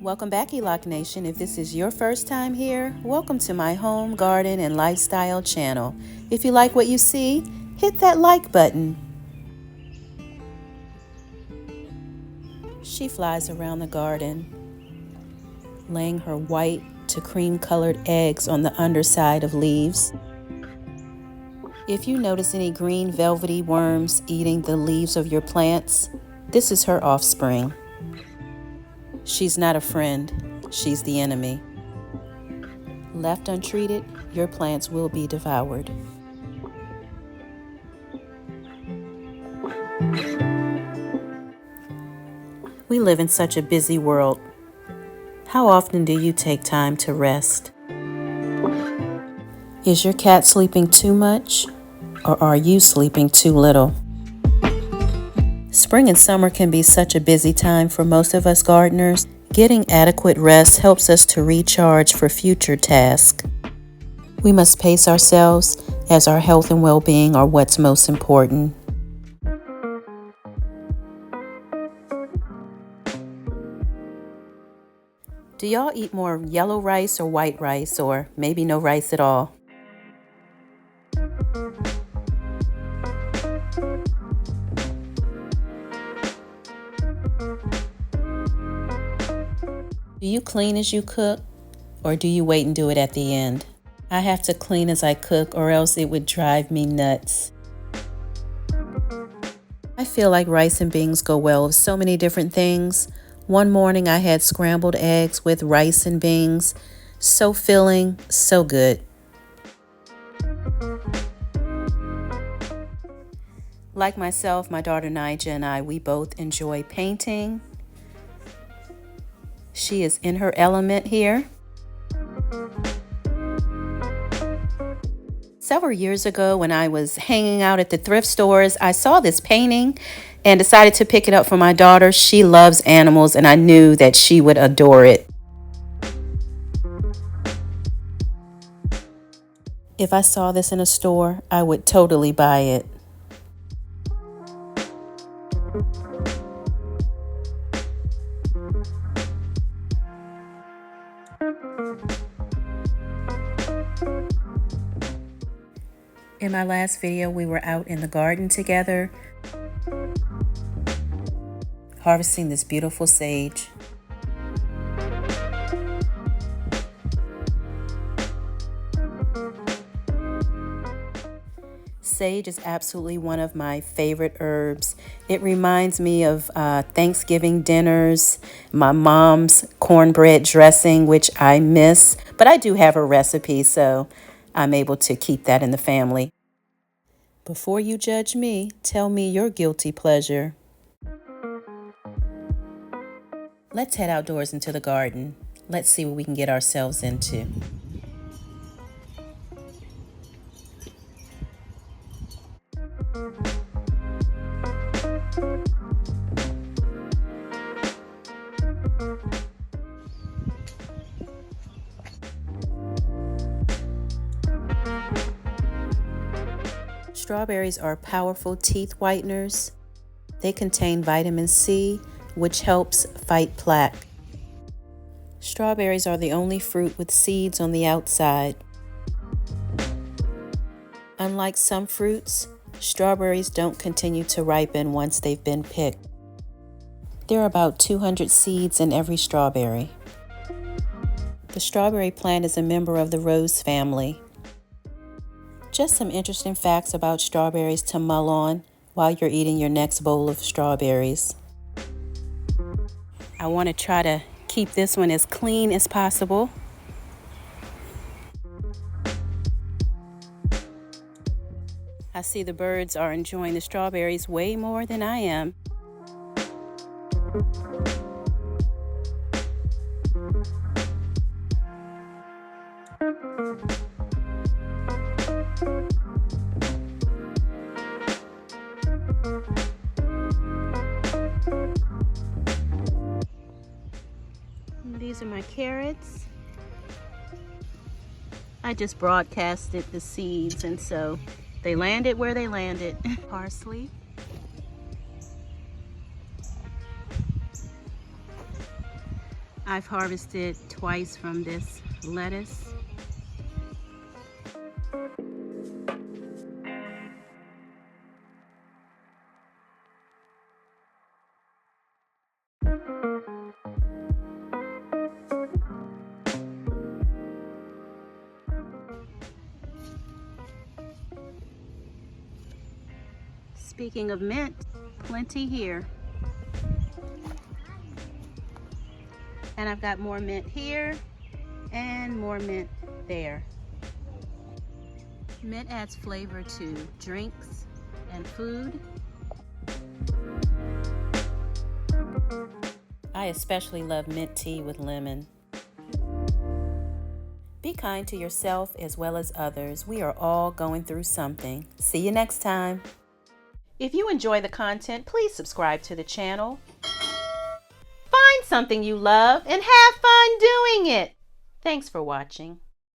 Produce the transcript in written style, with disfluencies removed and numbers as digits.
Welcome back, Elock Nation. If this is your first time here, welcome to my home, garden, and lifestyle channel. If you like what you see, hit that like button. She flies around the garden, laying her white to cream-colored eggs on the underside of leaves. If you notice any green velvety worms eating the leaves of your plants, this is her offspring. She's not a friend, she's the enemy. Left untreated, your plants will be devoured. We live in such a busy world. How often do you take time to rest? Is your cat sleeping too much, or are you sleeping too little? Spring and summer can be such a busy time for most of us gardeners. Getting adequate rest helps us to recharge for future tasks. We must pace ourselves, as our health and well-being are what's most important. Do y'all eat more yellow rice or white rice, or maybe no rice at all? Do you clean as you cook, or do you wait and do it at the end? I have to clean as I cook, or else it would drive me nuts. I feel like rice and beans go well with so many different things. One morning I had scrambled eggs with rice and beans. So filling, so good. Like myself, my daughter Nija and I, we both enjoy painting. She is in her element here. Several years ago, when I was hanging out at the thrift stores, I saw this painting and decided to pick it up for my daughter. She loves animals, and I knew that she would adore it. If I saw this in a store, I would totally buy it. In my last video, we were out in the garden together, harvesting this beautiful sage. Sage is absolutely one of my favorite herbs. It reminds me of Thanksgiving dinners, my mom's cornbread dressing, which I miss, but I do have a recipe, so I'm able to keep that in the family. Before you judge me, tell me your guilty pleasure. Let's head outdoors into the garden. Let's see what we can get ourselves into. Strawberries are powerful teeth whiteners. They contain vitamin C, which helps fight plaque. Strawberries are the only fruit with seeds on the outside. Unlike some fruits, strawberries don't continue to ripen once they've been picked. There are about 200 seeds in every strawberry. The strawberry plant is a member of the rose family. Just some interesting facts about strawberries to mull on while you're eating your next bowl of strawberries. I want to try to keep this one as clean as possible. I see the birds are enjoying the strawberries way more than I am. These are my carrots. I just broadcasted the seeds, and so they landed where they landed. Parsley. I've harvested twice from this lettuce. Speaking of mint, plenty here. And I've got more mint here and more mint there. Mint adds flavor to drinks and food. I especially love mint tea with lemon. Be kind to yourself as well as others. We are all going through something. See you next time. If you enjoy the content, please subscribe to the channel. Find something you love and have fun doing it. Thanks for watching.